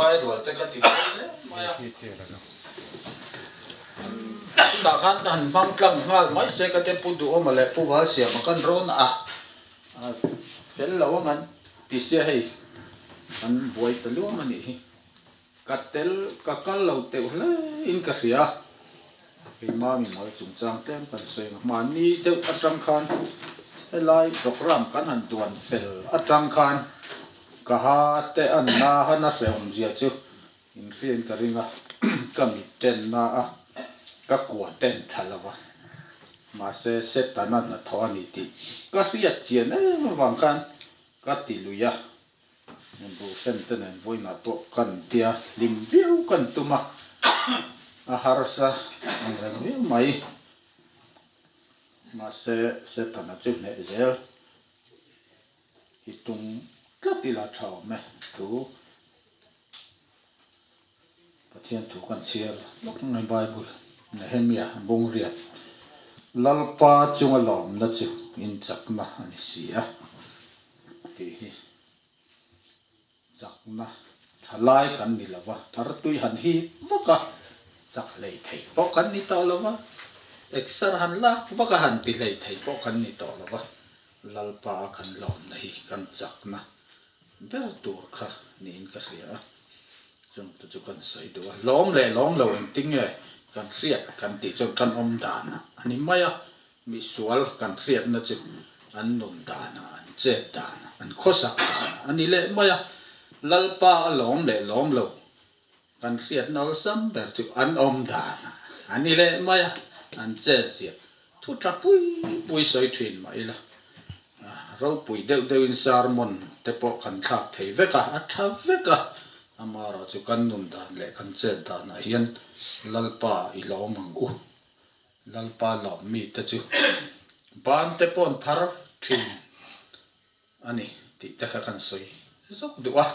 vai rồi tới cái tìm đấy mà đã khăn hẳn văng lăng ngal mấy xe cái tempo đủ mà lại pu vào xe mà con rôn phèn lâu ngắn thì xe hay anh buổi tới lúc mà nị cắt tel cắt cal lâu teo lấy in cái xe cái mà mình nói chúng trang tem cần xe mà ni teo ở trong khan cái lai program kan han tuan fel ở trong khan cả hai te anh na hắn na sẽ om gì chứ in phiền cái ringa cầm tên na các quả tên thật là vậy mà sẽ tận anh là thọ này thì các việc chuyện ấy mà bằng can các tỷ lệ ya mình bù xem tên này vui mà bộ cần tia lim viu cần tu mà harasa anh viu mày mà sẽ tận anh chút này giờ hitung các tỷ lệ thọ mẹ tu thiên thủ quan chia lúc ngày Bible Nehemia bung riat lalpa chunga lom na chu in chakna ani sia ti hi chakna thalai kan ni lawa thar tui han hi waka chak lei thei po kan ni to lawa exar han la waka han pi lei thei po kan ni to lawa lalpa kan lom na hi kan chakna ber tur kha ni in ka ria chung tu chu kan sai do lom le lom lo in ting e kan riat kan ti chon kan om dan ani maya mi sual kan riat na chu an nom dan an che dan an khosa ani le maya lalpa lom le lom lo kan riat nol sam ber chu an om dan ani le maya an che sia thu tra pui soi thin mai la ro pui deu in sarmon te po kan thak thei veka a tha veka amara chu kan nom dan le kan che dan a hian lalpa I lo mang u lalpa lo mi ta chu ban te pon phar thin ani ti ta kha kan soi zok duwa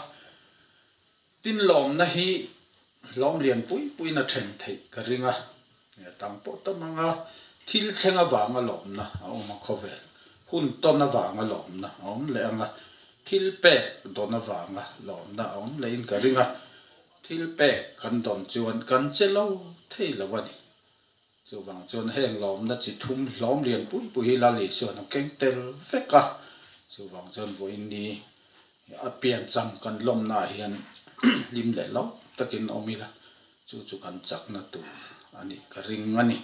tin lom na hi lom lian pui na then thei ka ringa ya tang po to manga thil thenga wanga lom na ma khovel hun tom na wanga lom na le anga thil pe do na wanga lom na le in ka ringa thil pe kan dom chuan kan chelo thei lawani chu wang chuan heng lom na chi thum lom lian pui la li chuan keng tel veka chu wang chuan voin ni a pian cham kan lom na hian lim le lo takin omila chu kan chak na tu ani ka ring ani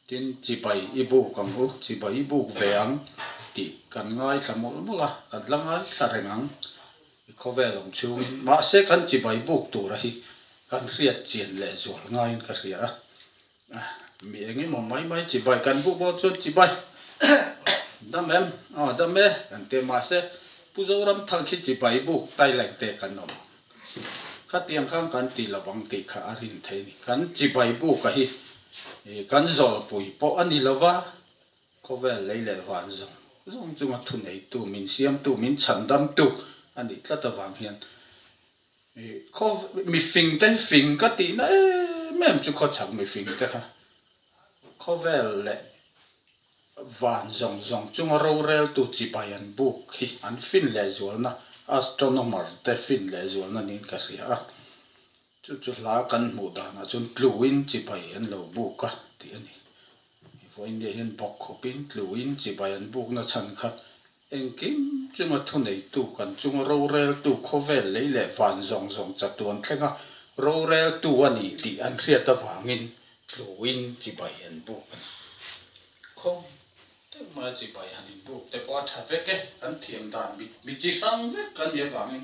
tin chi pai ibu kang u chi pai ibu veang ti kan ngai thamol mola kan langai tharengang khovelong chung ma se kan chi pai buk tu ra hi kan riat chian le zol ngai ka ria mi engi mo mai chi pai kan bu bo chon chi pai dam em dam me kan te ma se pu zo ram thang khi chi pai buk tai leng te kan nom kha tiang khang kan ti lawang ti kha arin thei ni kan chi pai buk ka hi kan zol pui po ani lawa khovel lei le wan zong chunga thu nei tu min siam tu min chandam tu ani tlata wang hian kho mi fing ka ti na mem chu kho chak mi fing te kha khovel le van zong chunga ro rel tu chi bayan buk hi an fin le zol na astronomer te fin le zol na nin ka ria chu la kan mu da na chun tluin chi bayan lo buk ka ti ani voin de hian bok khopin tluin chi bayan buk na chan kha engkim chunga thu nei tu kan chunga ro rel tu khovel lei le van zong chatuan thlenga ro rel tu ani ti an khriat ta wangin tluin chi bayan buk kan khom te ma chi bayan in buk te po tha veke an thiam dan bi chi sang vek kan ye wangin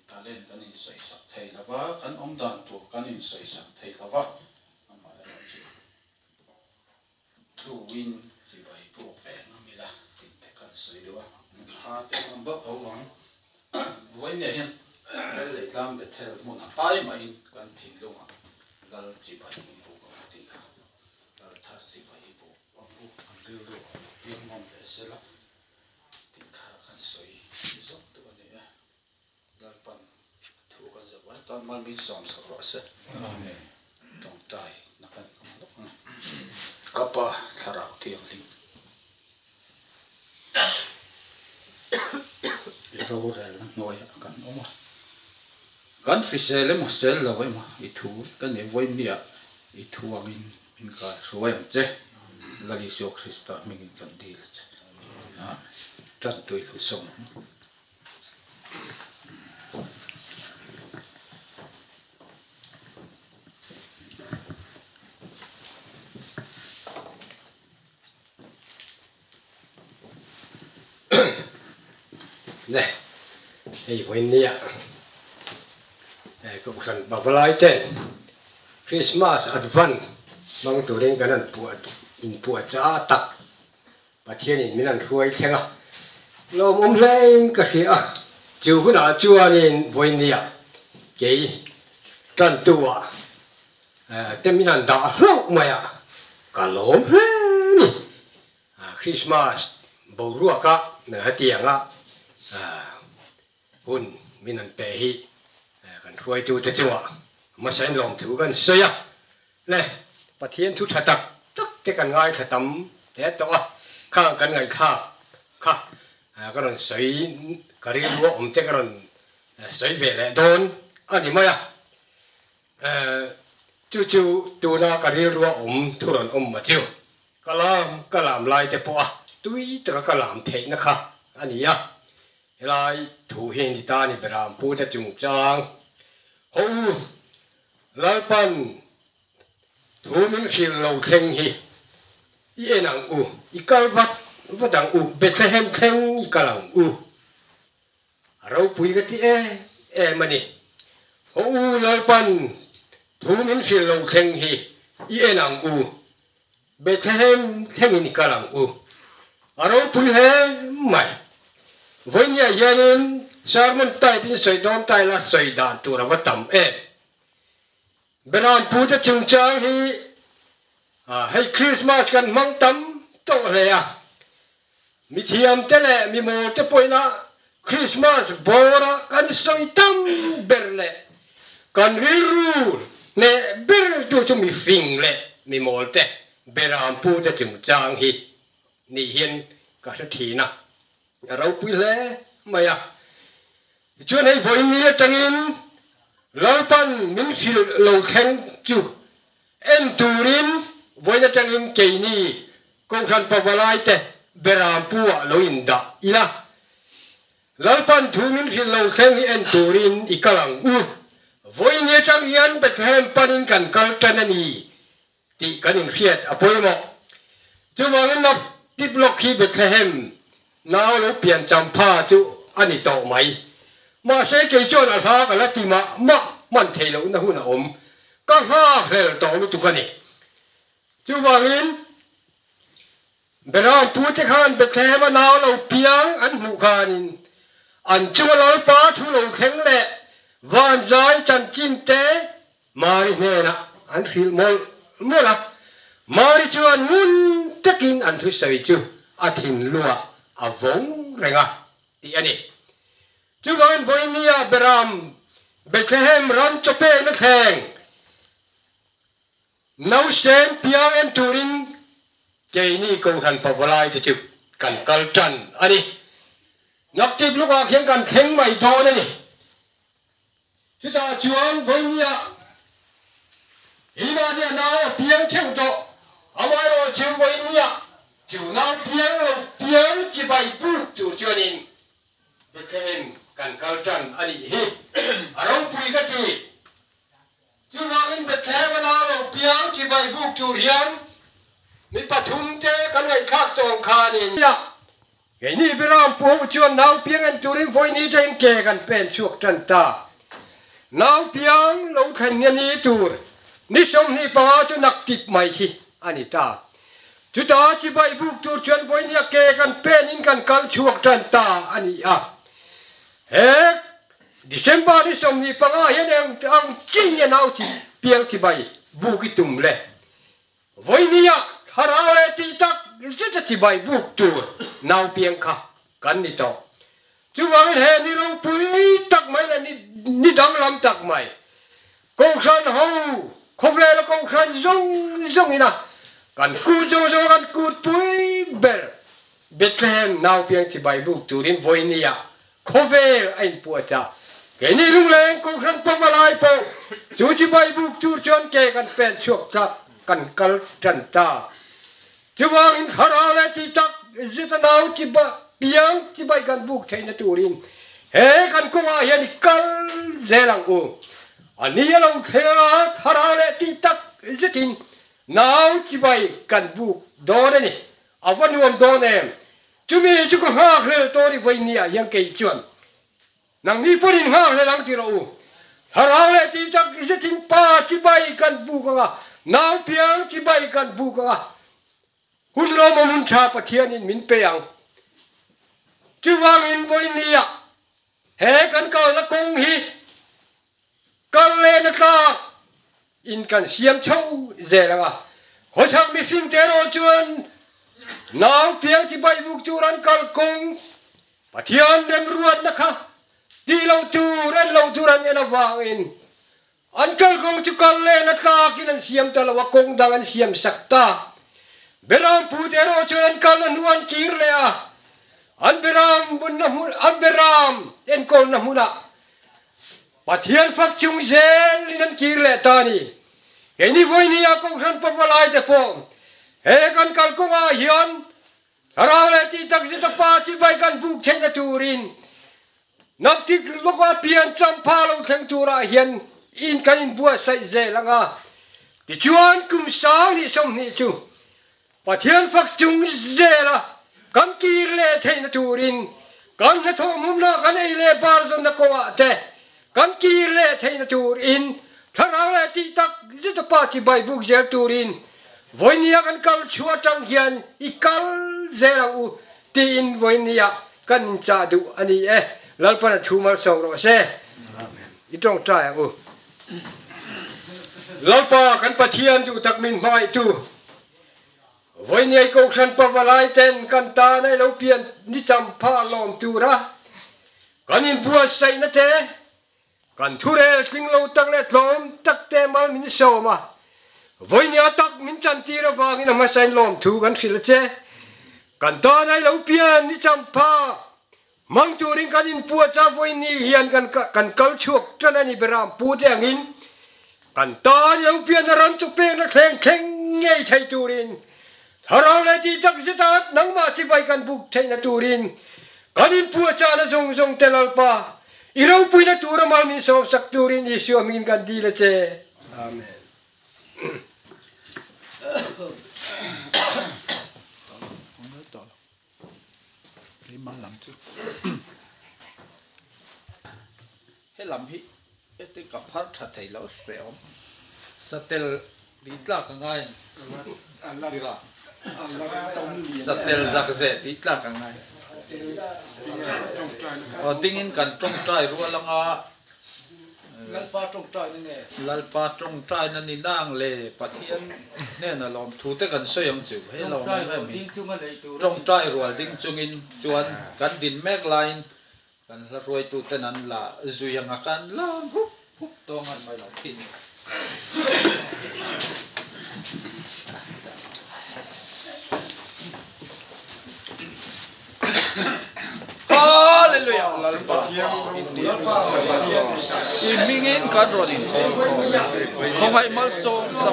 talent kan in soi sak thei lawa kan om dan tu kan in soi sak thei lawa ama la chi tluin chi bai buk ve na mi la tin te kan soi do ha te am ba ho wang voi ne hian le tlam be thel mo na pai ma in kan thin lunga lal chi bai buk ka ti kha lal thar chi bai buk an ru piang mom le sela ti kha kan soi zok tu ne lal pan thu kan za wa tan mal mi som sa ro se amen tong tai na kan lok na kapa tharau tiang ling ro rel na ngoi kan oma kan fi sele mo sel lo ma I thu kan e voi nia I thu angin min ka soem che lali so Krista min kan dil che tan tui lu song nè thìวันนี้ก็ขันบาบลายเจนคริสต์มาสอัดวันบางตัวเร่งกันนั่นปวดอินปวดจ้าตักประเทศนี้มีนั่นรวยแข็งอ่ะลมแรงก็เสียจู่ขนาดจัวนี่วันนี้เกี่ยกันตัวแต่มีนั่นด่าโลกมาอ่ะก็ลมแรงนี่คริสต์มาสบรัวก็เนื้อเตียงอ่ะหุ่นมีนันเปฮีกันรวยจูจะจัวมาใช้ลมถูกันเสียเลยประเทศทุกชาติตักที่กันง่ายขตั้มแต่ตัวข้างกันง่ายข้าก็นั่นใส่กระเรียนว่าที่กันใส่เวลโดนอันนี้มั้ยจู่ตัวน่ากระเรียนว่าทุรนมาจิวกะลามลายแต่ปัวตุ้ยแต่กะลามเทนะคะอันนี้ลายถูเฮงที่ตานี่เป็นรามพูดจะจุงจางหูลายปันถูมินขิลเราเข่งฮีอีเอนังอูอีกาลวัดดังอูเบตเลเฮมเข่งอีกาลังอูเราปุยกันที่มันนี่หูลายปันถูมินขิลเราเข่งฮีอีเอนังอูเบตเลเฮมเข่งอีกาลังอูเราปุยเฮไม่วันนี้ยันสารมันตายเป็นสวยดอนตายละสวยดานตัวเราว่าต่ำเบรานพูดจะจึงจังให้คริสต์มาสกันมั่งต่ำตัวอะไรมีเทียมเจเล่มีโมจะป่วยนะคริสต์มาสบอระกันสวยต่ำเบรเล่กันวิรูเนี่ยเบรดูจะมีฟิงเล่มีโมเตเบรานพูดจะจึงจังนี่เห็นก็สักทีนะเราพูดเลยไม่ชวนให้วันนี้จังอินเราปันมินฟิลเราแข่งจูเอ็นตูรินวันนี้จังอินเกนี่กองทัพปวารายเตเบรามปัวเราอินดาอีละเราปันทูมินฟิลเราแข่งเอ็นตูรินอีกลังวันนี้จังยันเบทแฮมปันินกันกัลตันนี่ที่กันอินเฟียดอภัยมั้งจู่วันนั้นที่บล็อกฮีเบทแฮมน้าเราเปลี่ยนจำผ้าจู่อันนี้ต่อไหมมาใช้เกจอนอาภากันละที่มันเทลนะหุ่นก็ห้าเฮลต่อรู้ตุกันนี่จู่ว่าลินเบลล์พูดที่ข้านเบทแฮมน้าเราเปียงอันหูคานินอันจู่เราป้าทุเราแข็งแหละวันใจจันจินเตมาริเนนะอันฟิลมอลละมาริจวนมุนตะกินอันทุใส่จู่อาทินลัวอาวงเรงที่อันนี้จู่วันวันนี้เบรามเบทเลเฮมรันจเปนักแข่งน้าเซนพิอาเอ็นตูรินเจนี่กองทัพปวารายจะจุกันกัลจันอันนี้นักทีมลูกอาเขียนกันแข่งไม่ทอนี่จู่ตาจวนวันนี้อีมาเนี่ยน้าเพียงแข่งโตเอาไว้รอจู่วันนี้จู่น้าเพียงจีบไปปุ๊บจู่จวนินเบทเลเฮมกันกัลจันอันนี้เราพูดกันที่จู่ว่าอินเบทเลเฮมน้าเราเพียงจีบไปปุ๊บจู่เรียนมีปฐุมเจกันไงข้าสองขานี่ไอ้นี่ไปรำปูจวนน้าเพียงอันจุรินวันนี้จะเห็นแก่กันเป็นช่วงจันตาน้าเพียงเราแข่งนี้จูรนิสมนี่ป้าจะนักติดไม่ขี้อันนี้ตาจุดตาจีบไปบุกจูจวนวันนี้แก่กันเป็นอินกันกันช่วงจันตาอันนี้ดิเซมบาร์นิสมนี่ป้าเห็นอังจริงเนี่ยน้าจีเพียงจีบไปบุกตุ่มเลยวันนี้ฮาราเลติตักจะจีบไปบุกจูน้าเพียงค่ะกันนี่ต่อจู่ว่าเห็นนี่เราปุยตักไหมนะนี่ดังลำตักไหมกองขันหูคบเลยแล้วกองขันจงนี่นะกันกูจงกันกูปุยเบลเบทเลเฮมน้าเพียงจีบไปบุกจูรินวันนี้คบเลยไอ้ปวดจ้า cái này lung lên cũng rắn bắp vào lại po chú chỉ bay buộc chú chọn kềกันเป็นช่วงจักกันกัลจันตาchú vang in thà ra lại thì chắc chỉ ta nào chỉ bay biang chỉ bayกันbuộc thấy nó turin hệกันcũng ai hiệnกัลdễ lăng u anh ấy lâu thế là thà ra lại thì chắc chỉ tin nào chỉ bayกันbuộc đó đấy nè à vẫn luôn đó nè chú mi chú có ngạc lên tôi đi vay nia yang cây chuẩn nang ni pun in ngạc lên lăng tiro u thà ra lại thì chắc chỉ tin pa chỉ bayกันbuộc à nào biang chỉ bayกันbuộc à hun lo mà mun cha pa thiên in min peang chú vang in vay nia hệกันcầu là công hiกันlên nó cả inกันxiêm châu dễ là à họ sang bị phim thế rồi chuan nào tiếng chỉ bay buộc chú ran cần công pa thiên đem ruột nó cả đi lâu tu ran nó vang in anh cần công chú cần lên nó cả cái anh xiêm ta là wa công đang anh xiêm sắc ta beram pu thế rồi chuan cần anh nuan kir le à anh beram bun namun anh beram en kol namuna pa thiên phật chung zen linan kir le ta ni cái này vui ni à công sản bắp lại thế po hệกันcần công à hiền ra lại thì tắc chỉ pa chỉ bayกันbuộc trên cái turin nắp tiếc lúc qua pian chăm pa lâu thằng tura hiền in cái in bua say dễ lăng à thì chuan cũng sáng đi xong đi chú pa thiên phật chung dễ là kan kir le thế cái turin kan nó thô mum na kan ấy le bar trong nó công à thế kan kir le thế cái turin thằng nào lại thì tắc chỉ pa chỉ bay buộc dễ turin voi nia kan kal chua tang hian I kal zera u tin voi nia kan cha du ani e lalpa thu mal song ro se I tong trai u lalpa kan pathian du tak min mai tu voi nia ko khan pa walai ten kan ta nai lo pian ni cham pha lom tu ra kan in bua sai na te kan thure king lo tak le lom tak te mal min so ma voi nia tak min chan ti ra wang in ma sain lom thu kan khil che kan ta nai lo pian ni cham pha mang tu ring kan in pu cha voi ni hian kan kal chuak tran ani beram pu te angin kan ta lo pian ran chu pe na kheng ngei thai tu rin harau la ti tak zita nang ma chi bai kan buk thai na tu rin kan in pu cha na zong telal pa I lo pui na tu ra mal min so sak tu rin isu min kan di la che amen lima lam tu he lam hi eti ka phar tha thei lo seom satel di tla ka ngai Allah satel zakze di tla ka ngai dingin kan trong trai ru langa lalpa trong trai na ni nang le pathian ne na lom thu te kan soyam chu he lom ding chung le tu trong trai rual ding chungin chuan kan din mek line kan la roi tu te nan la zuyanga kan lam hup to ngan mai la tin Hallelujah. Imingin kadronin. Kung ay malso sa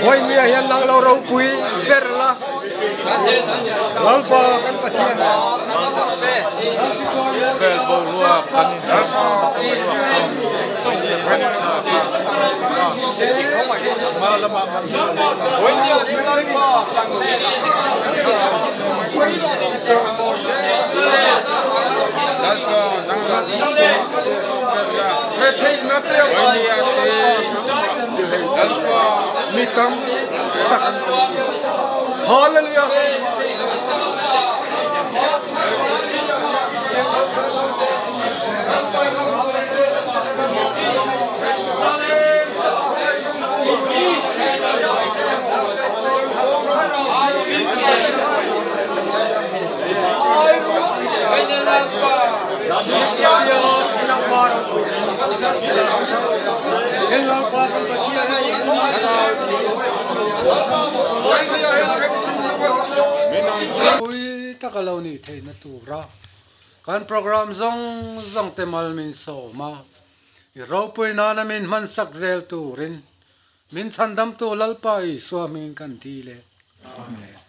voi nia hian nang lo ro pui ber la lalpa kan pathian vel bo lua kan ma lama voi nia mitam hallelujah Ui takalaw ni thei na tura kan program zong temal min so ma I ro pui na na min man sak zel turin min chandam tu lalpa I swamin kan thi le amen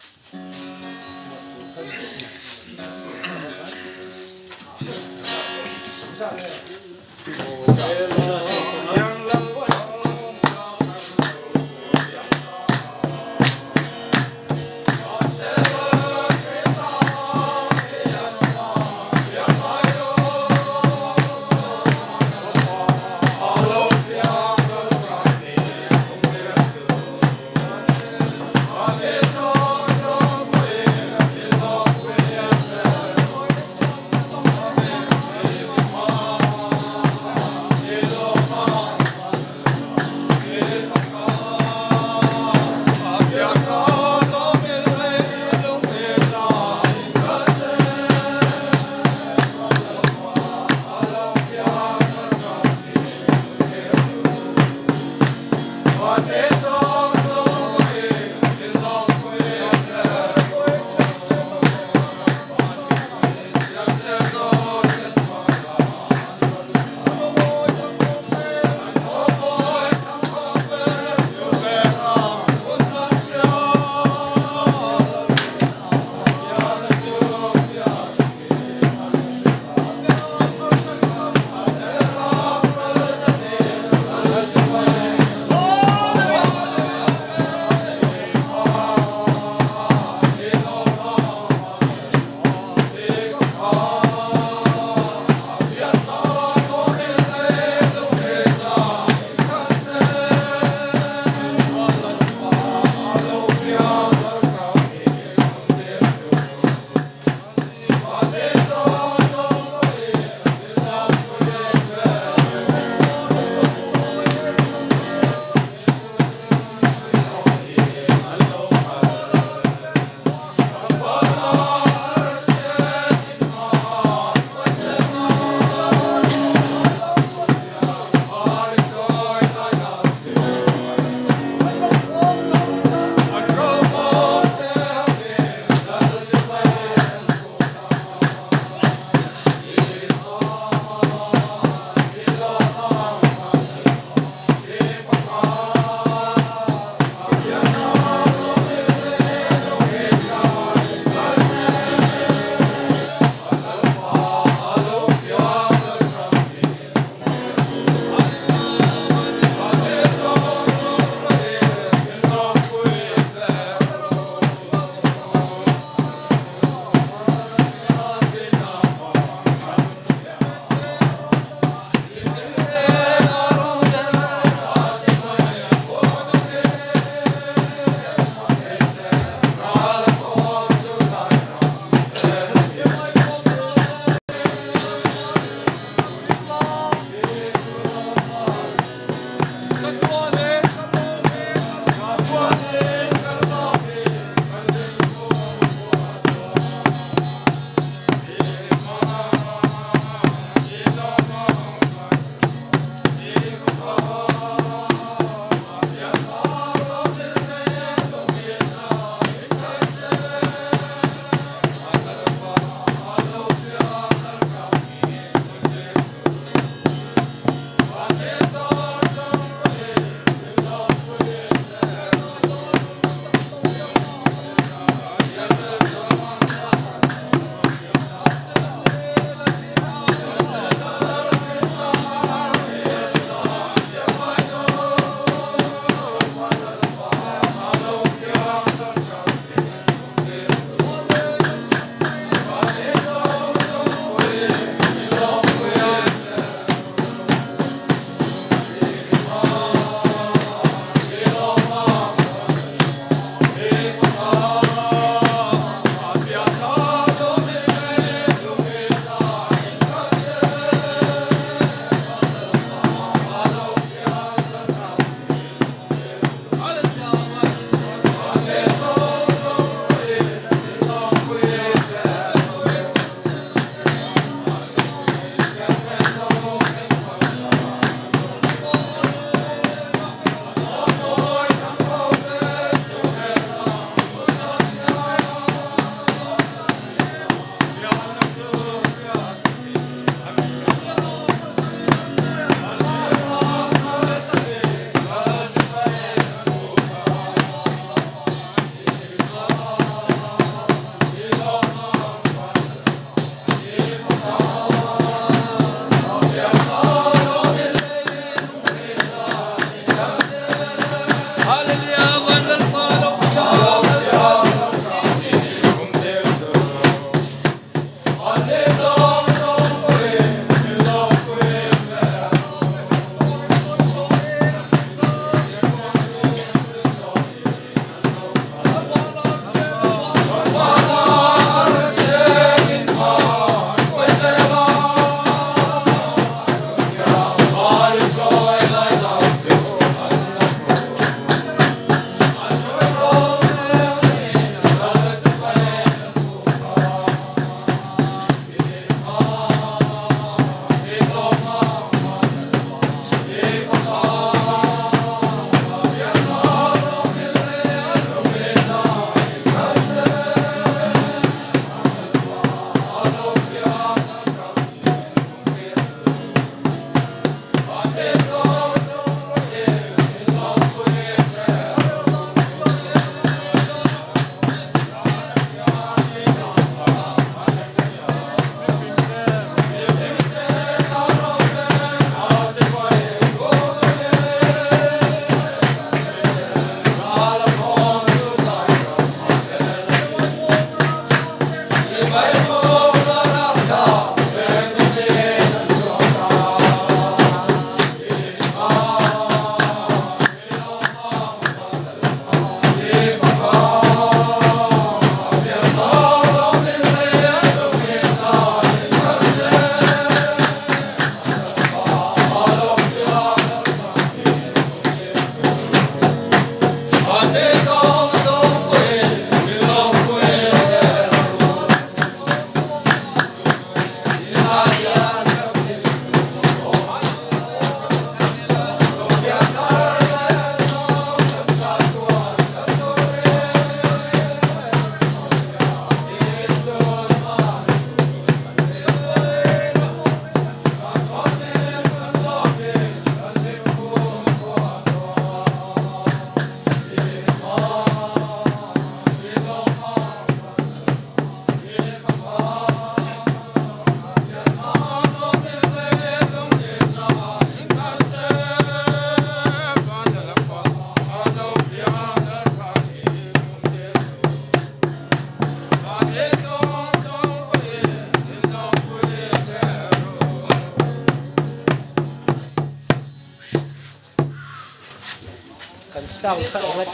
Kan sang ka ngat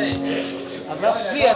ini. Abrak dia.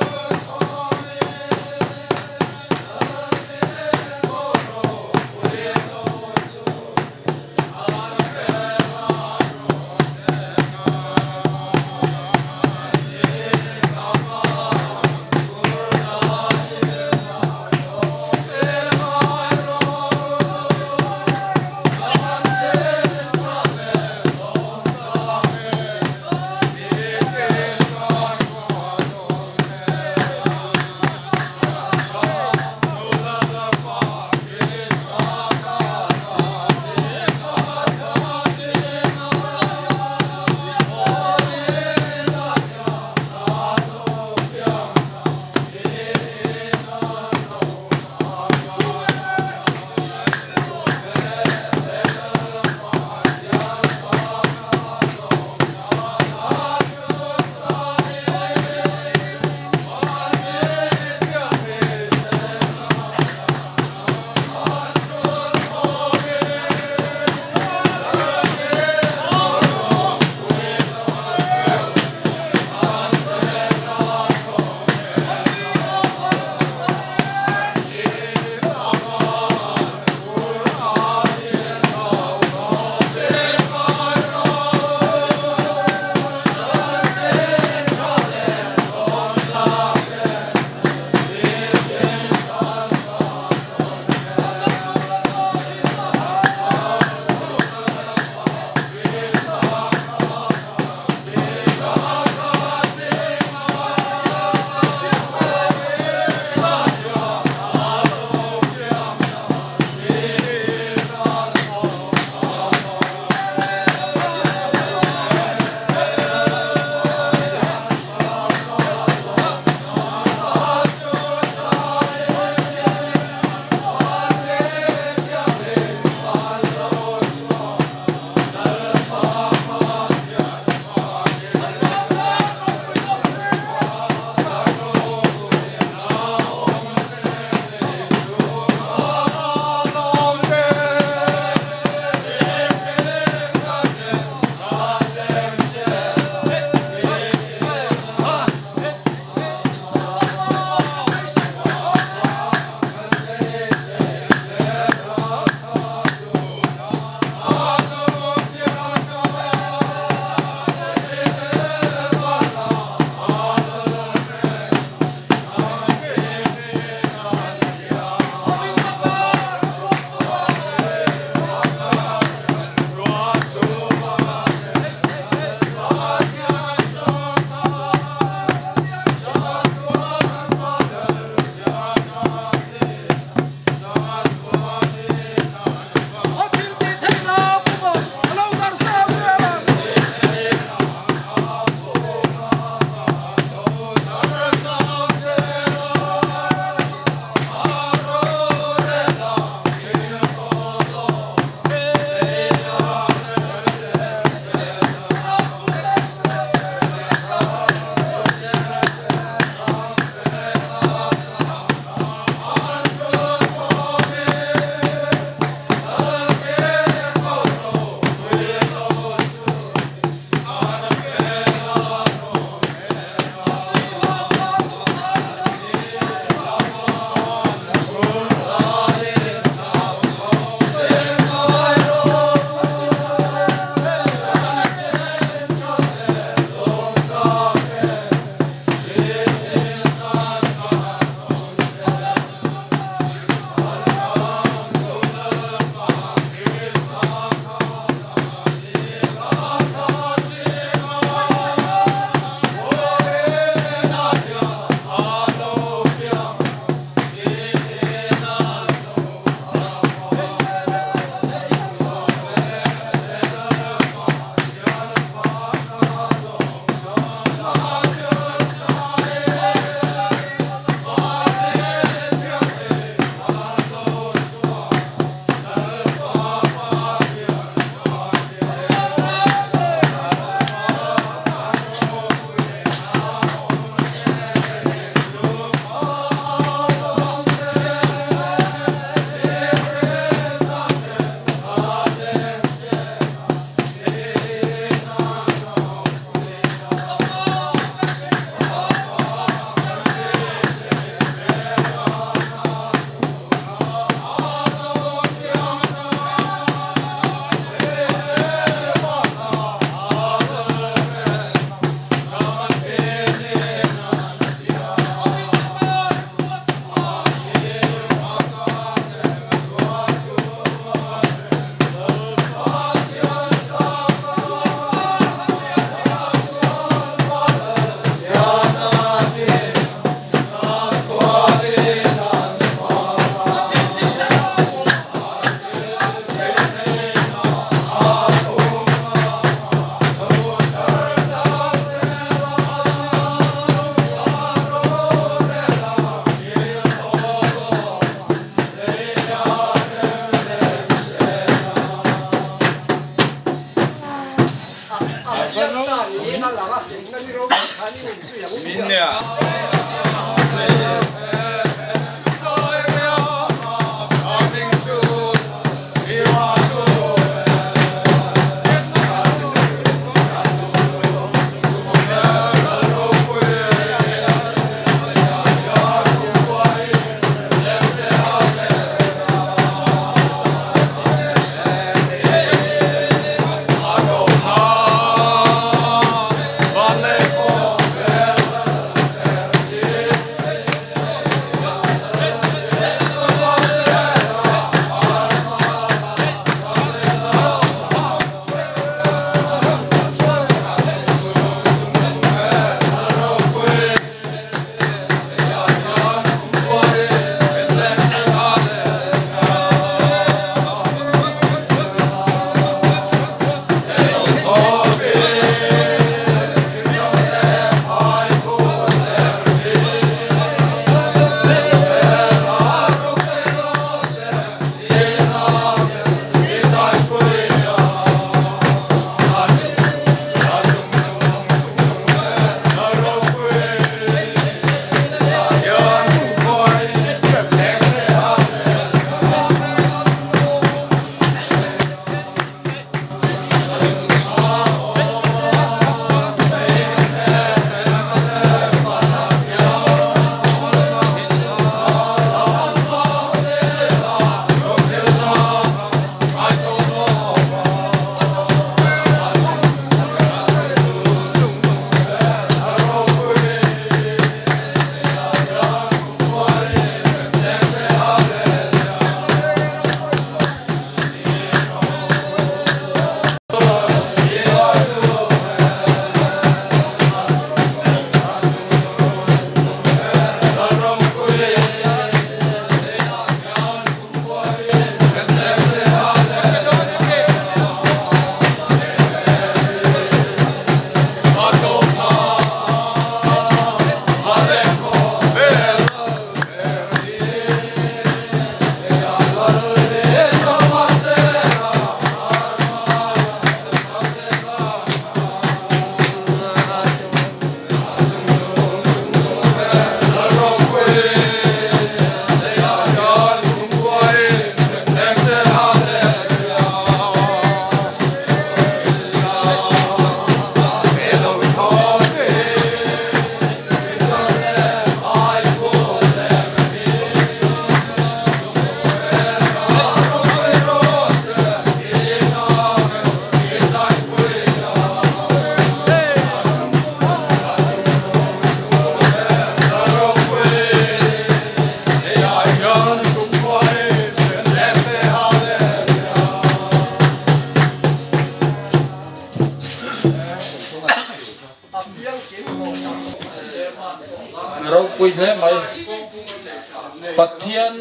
Pathian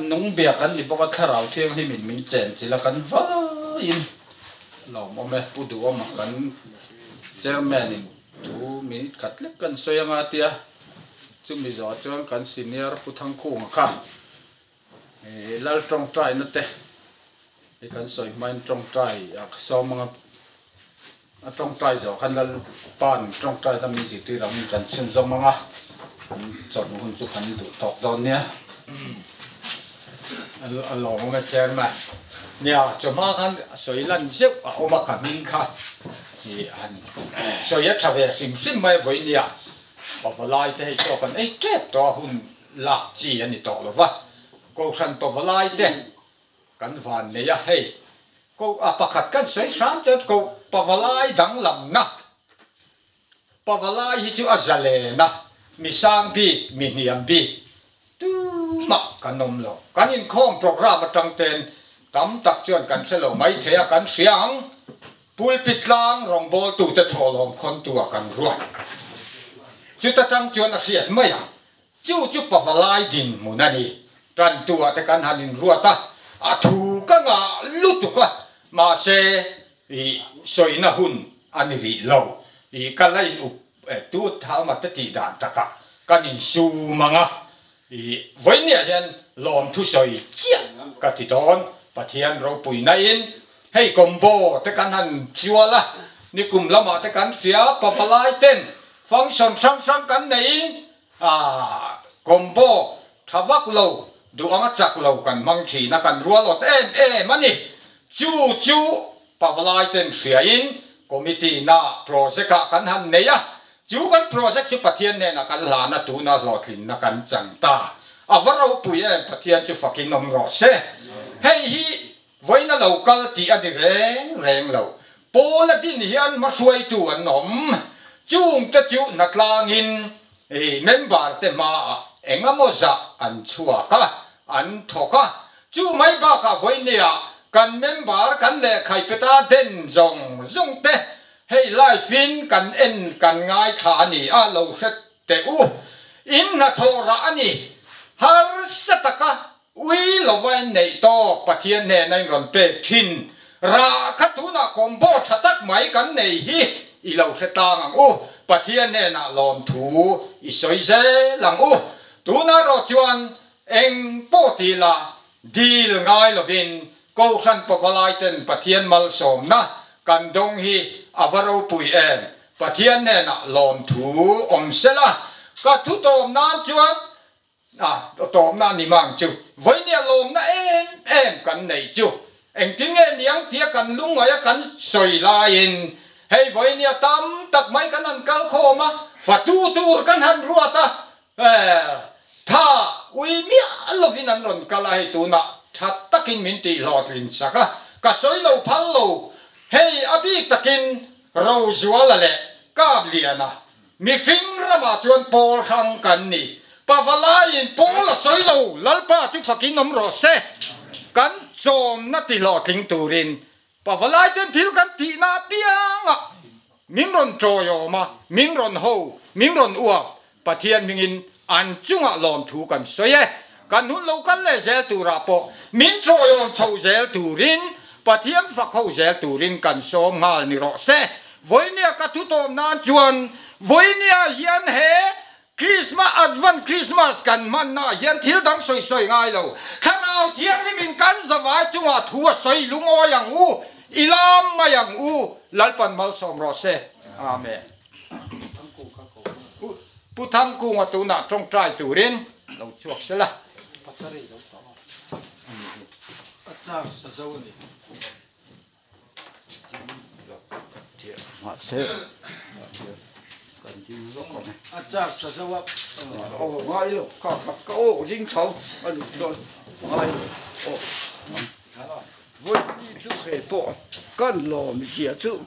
nung bia kan di boka tharau thiang hi min chen chila kan va in lo mo me pudu ma kan chairman in 2 minute katlek kan soyanga tia chumi zo chuan kan senior puthang khung kha lal trong trai na te e kan soi main trong trai ak so mga a trong trai zo kan lal pan trong trai ta mi ji ti ram kan chen zo mga kan chon hun chu kan du tok don nia alo mo chairman nia chuma kan soi lan sep a oma ka min kha ni an soi ya thave sim mai voi nia pa valai te to kan ei trep to hun lak chi ani to lo wa ko san to valai te kan van ne ya hei ko apakhat kan soi sam te ko pa valai dang lam na pa valai hi chu azale na mi sang bi mi niam bi tu ma kanom lo kanin khom program atang ten tam tak chuan kan selo mai thea kan siang pulpit lang rong bol tu te tholom khon tu kan ruat chu ta chang chuan a riat mai a chu pa valai din munani tran tu ate kan hanin ruata a thu ka nga lutu ka ma se I soina hun ani ri lo I kalai up tu thau ma ti dan taka kanin su manga I voinia hian lom thu soi chia ka ti don pathian ro pui na in hei combo te kan han chuala ni kum lama te kan sia pa palai ten function sang kan nei combo thavak lo du anga chak lo kan mang thi na kan rualot mani chu pa palai ten sia in committee na project kan han nei chu kan project chu pathian ne na kan la na tu na lotlin na kan chang ta avaro pui pathian chu fucking nom ro se hei hi voina local ti ani reng lo pola din hian ma suai tu an nom chung ta chu na tlangin member te ma engamoza an chua ka an thoka chu mai ba ka voinia kan member kan le khai peta den zong te hei life in kan en kan ngai tha ni a lo set te u in na thora ani har sataka ui lovain nei to pathian ne nai ron pe thin ra khatuna combo thatak mai kan nei hi I lo setang ang pathian ne na lom thu I soi ze lang tu na ro chuan eng po ti la dil ngai lovin ko san po valai ten pathian mal som na kan dong hi avaro pui pathian ne na lom thu om sela ka thu tom na chuan tom na ni mang chu voinia lom na em kan nei chu eng ting niang tia kan lungai kan soi la in hei voinia tam tak mai kan an kal khoma fatu tur kan han ruata tha ui mi lovin an ron kala hi tu na that takin min ti lotlin saka ka soi lo phal lo hei abi takin ro zuala le kabliana mi fingra ma chuan pol khang kan ni pavalai in pola soilo lalpa chu fucking nom ro se kan som na ti lo ting turin pavalai ten thil kan ti na pianga mingron troyo ma mingron ho mingron uwa pathian mingin an chunga lom thu kan soye kan hun lo kan le zel tu ra po min troyo chou zel turin pathian fak ho zel turin kan som ngal ni ro se voinia ka thu tom nan chuan voinia hian he Christmas advance Christmas kan man na hian thil dang soi ngai lo khanau thiang ni min kan zawai chunga thua soi lungo yang ilam ma yang lalpan mal som ro se amen puthang ku nga tu na trong trai turin lo chuak sela patari lo ta Achar sa zawani. ma se Achar sa zawak. ngai lo ka jing thau an don ngai với đi chú hệ bộ con lò mi xỉa chú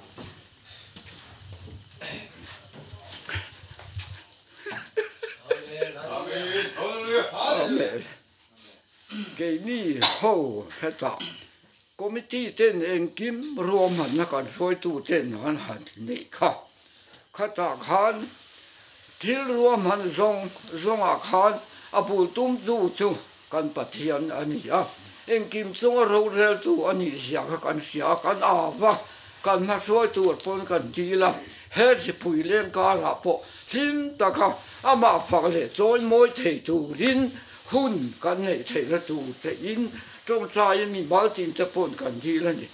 cái ni hậu hết tạo committee tên anh kim rôm hẳn nó còn phôi tu tên hẳn hẳn nị khá khá tạ khán thiếu rôm hẳn rong à khán abul tum du chu kan pathian ani a eng kim chung ro rel tu ani sia kan sia kan awa kan ma soi tu pon kan dila he si pui len ka ra po him ta kha ama phak le choi moi thei tu rin hun kan nei thei la tu te in trong trai mi bal tin te pon kan dila ni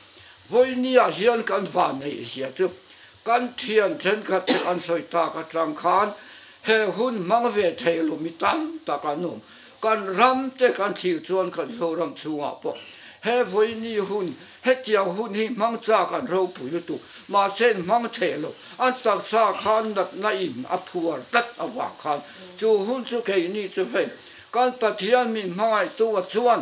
voi ni a hian kan va nei sia chu kan thian chen khat an soi ta ka trang khan he hun mang ve thei lu mi tam ta ka nom kan ram te kan thil chuan kan so ram chunga po he voi ni hun he tia hun hi mang cha kan ro pu yu tu ma sen mang the lo an tak sa khan dat na in a phuar tat a wa khan chu hun chu ke ni chu he kan pathian min mangai tu a chuan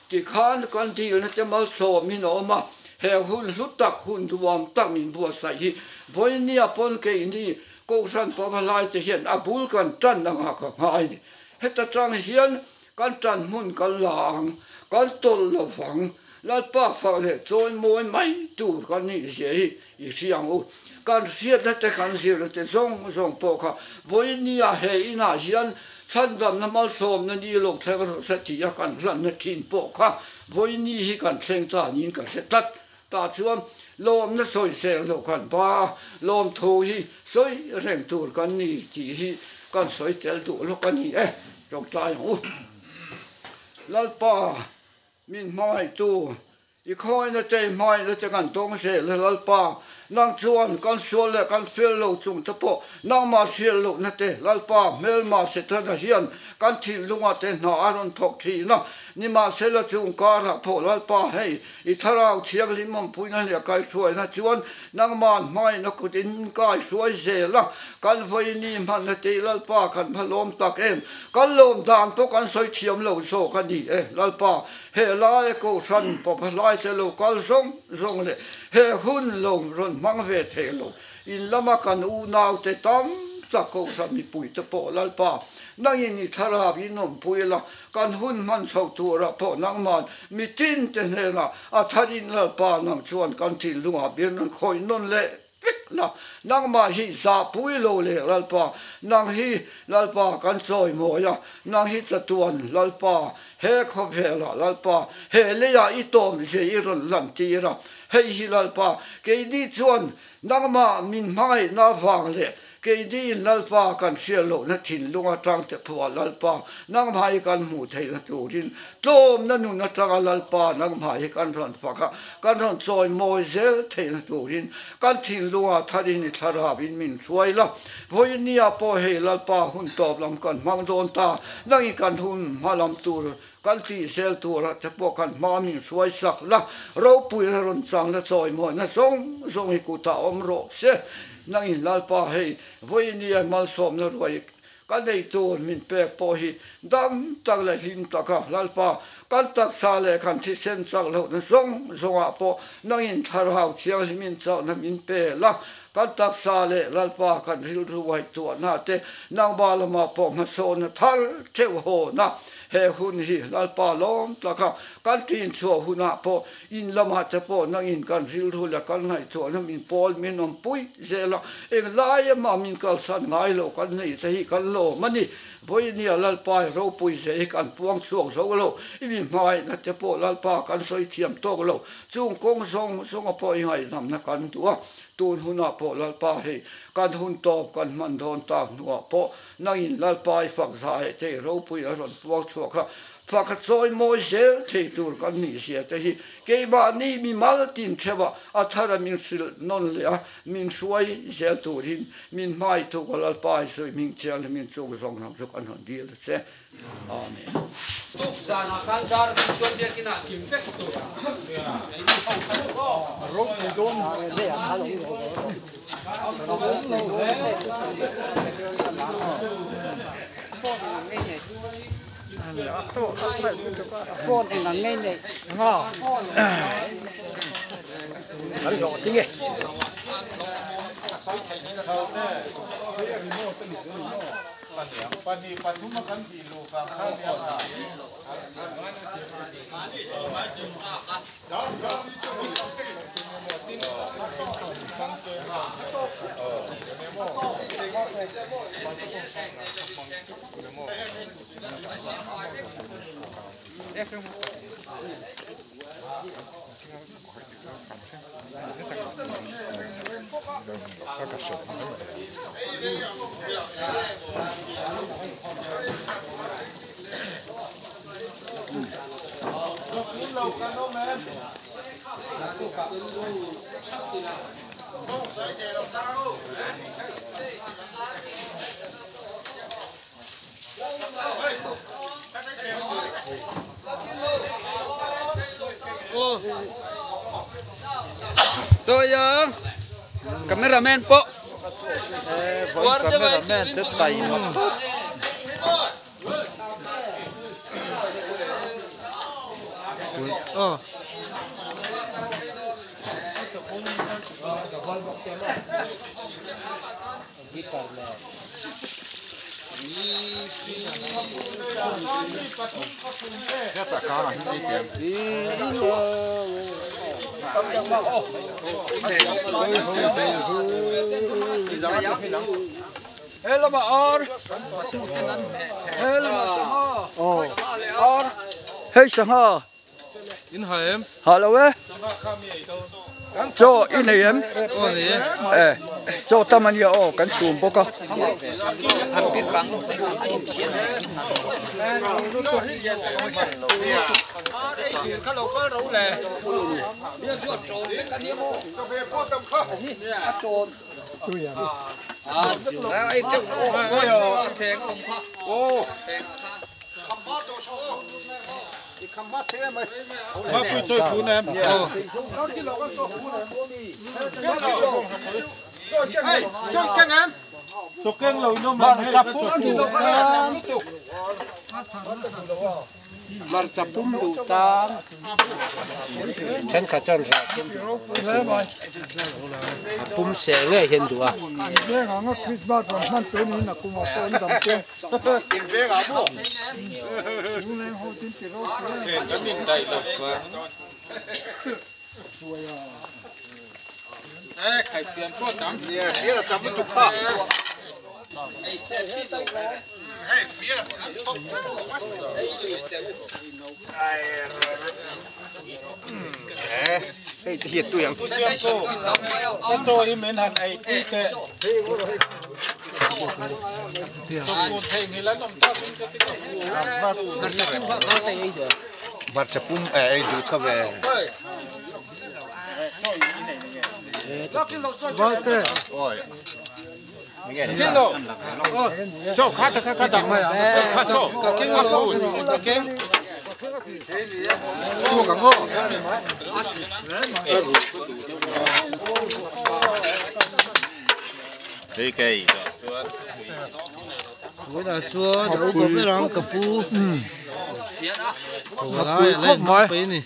ti khan kan dil na te mal so mi no ma he hun lutak hun duam tak min bua sai hi voi ni a pon ke ni ko san pa lai te hian a bul kan tan na nga ka ngai ni he ta tang hian kan tan mun kan lang kan tol lo phang la pa fa le choi moi mai tu kan ni se hi i siang u kan siat na te kan siat na te zong po kha voi ni a he ina hian san dam na mal som na ni lok the ka sa ti ya kan lan na thin po kha voi ni hi kan thleng ta nin ka se tat ta chuan lom na soi se lo kan ba lom thu hi soi reng tur kan ni ti hi kan soi tel tu lo kan ni trong tai hu lalpa min mai tu i khoi na te mai na te kan tong se le lalpa nang chuan kan sual le kan fel lo chung ta po nang ma fel lo na te lalpa mel ma se ta na hian kan thil lunga te na aron thok thi na ni ma se la chung ka ra po lalpa hei i tharau thiang limam puina le kai suai na chuan nang man mai na ku tin kai suai se la kan voi ni man na te lalpa kan phalom tak em kan lom dan to kan soi thiam lo so kan ni lalpa he lai ko san po lai te lo kal zong le he hun long ron mang ve the lo in lama kan u nau te tam ta ko san mi pui te po lalpa nang in ni thara bi nom pui la kan hun man so tu ra po nang man mi tin te ne la a tharin lalpa nang chuan kan tin lunga bian non khoi non le la nang ma hi za pui lo le lalpa nang hi lalpa kan choi mo ya nang hi chatuan lalpa he kho ve la lalpa he le ya i tom je i ron lam ti ra hei hi lalpa ke di chuan nang ma min mai na wang le ke di lalpa kan sial lo na thin lunga tang te phwa lalpa nang mai kan mu thei na turin tlom na nu na tang lalpa nang mai kan ron phaka kan ron choi moi zel thei na turin kan thin lunga tharin ni thara bin min suai la voi ni a po he lalpa hun top lam kan mang don ta nang i kan hun malam tur kan ti sel tu ra te po kan ma min suai sak la ro pui ron chang na choi moi na zong hi ku ta om ro se nang in lalpa hei voi ni a mal som na roi kan nei tu min pe po hi dam tak la him taka lalpa kan tak sa le kan thi sen chak lo na zong a po nang in thar hau thiang min chau na min pe la kan tak sa le lalpa kan ril ruai tu na te nang ba lama po ma so na thar cheu ho na he hun hi lalpa lom taka kan tin chu huna po in lama te po nang in kan ril ru la kan ngai chu na min pol min om pui zela eng lai ma min kal san ngai lo kan nei se hi kan lo mani voi ni lalpa ro pui se kan puang chuang zo lo i mi mai na te po lalpa kan soi thiam to lo chung kong song a po ngai nam na kan tua tun huna po lalpa he kan hun top kan man don ta nuwa po nang in lalpa fak sai te ro pui a ron puang chuak kha fakhat choi moi zel thei tur kan ni sia te hi ke ba ni mi mal tin theba a thara min sil non le a min suai zel turin min mai tu kolal pai soi min chiang min chu zong nam chu kan hon dil se amen tu sana kan dar chuan dia kina kim vek tu ro ni don le a tha lo phone en ngang ngay này ngò kan lo ti nge Pani patuma kan di lo ka ka ya ka. Rồi cameraman po. Cameraman rất tay mà. Hello mà or. Hello mà sang or. Hey sang ha. In haem. Hello eh. Cho in này em. Cho tâm anh yêu cảnh chùm bố con. Má tôi chơi phú em. Chơi keng em. Chơi keng lồi nó mà chập phú Mar sapum du ta. Chen ka chan ra. Pum se le hen du a. Ve nga nga Christmas ron man tu ni na kuma ko ndam ke. in ve ga bu. Ni ho tin ti ro. Cái mình đầy lộc phật. Ê, khai phiền có chấm. Phía là chấm cái trục ta. Hey, phía là chấm chốc. Hey, thiệt tuổi ang siam ko. Cái tôi đi men han ai cái Cho cô thấy người lớn ông ta cũng cho cái Mặt chập bún ai đủ thà về. Ôi. Cho khát đằng khát số cái xua cả ngô Đây cây đó. với là xua đậu có cái rong cà pu lên nói này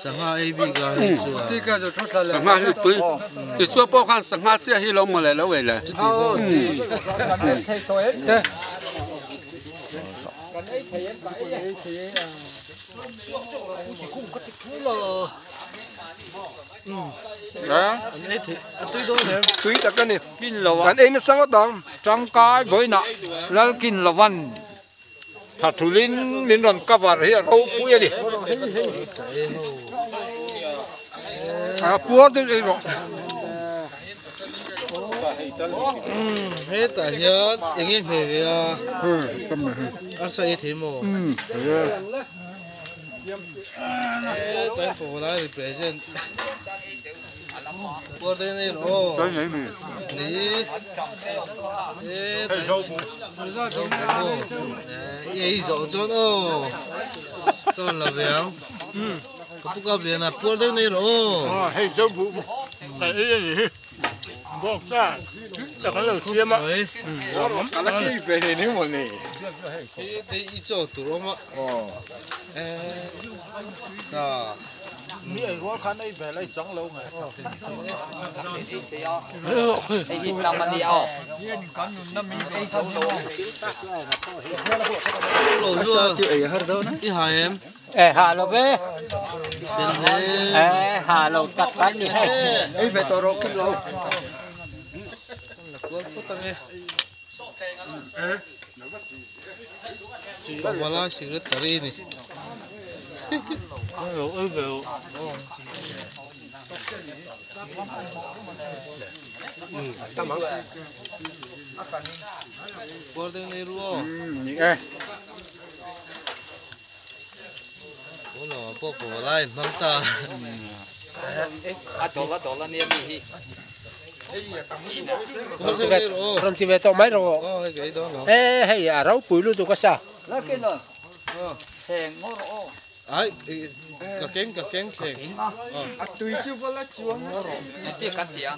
sáng ai bị cái Sang ha hi pui. Ti chua po khan sang ha chia hi lo mo le lo we le. đó tôi đâu thế Tui ta kan ni. Kin lo wa. Kan ei na sang dong. Trong cái với nọ lal kin lawan. Tha thulin lin ron cover hi ro pu ya di. A pu de ei ro. hết tại hiện anh em về à ăn say thế mà tại phố lại represent por đây này ô nè tại ấy rõ cho nó toàn là về có bức liền là por đây này ô Hay châu phụ. Tại ấy bộ ra. Ta có lời xiêm á. Ka la ki ve ni ni mo ni. cái đấy ít chỗ tụi nó sa Ni ro khan ai về lại chong lâu ngày. lỗ chưa chữ ấy hết đâu nè đi hai em Hà lo ve. xin lên Hà lo cắt cắt đi hay. Ấy về toro kilo. cuốn cút tăng nghe Pawala secretary ni. Bordeng ni ruo. Ono po pawala mangta. Dola ni mi hi. Bordeng ni ruo. Ram ti ve to mai ro. Oh, cái đó nó. Hey, rau pui lu tu ka sa. Nó kia rồi. Oh. Hèn ngó rồi. Ai, cả kén kén. Tùy chưa có lá chuông. Tiệt cắt tiệt.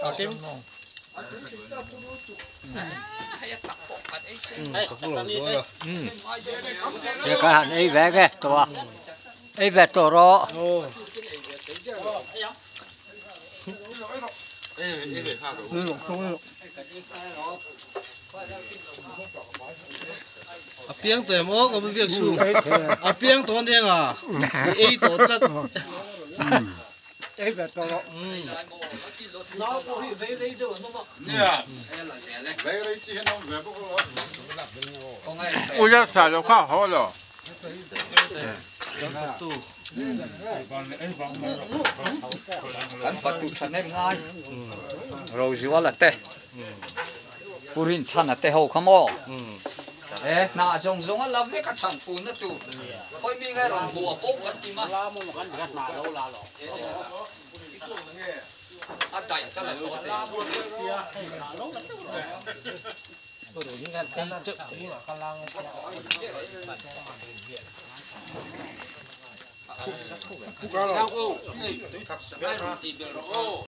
Cả kén. Cái hẳn ấy vé cái to. Ấy vé to đó. Oh. Piang tuổi mô có một việc xuống. Piang tuổi đen à? Ấy tuổi tất. Ei ve to ro. Ui ra xả cho khá hó rồi. Kan fatu chane ngai. Rồi jua là te. Purin chana te ho khamo. Na jong jong la ve ka chan fu na tu. Khoi mi ngai ron bua po ka ti ma. La mo kan gat na lo la lo. A dai ka la to te.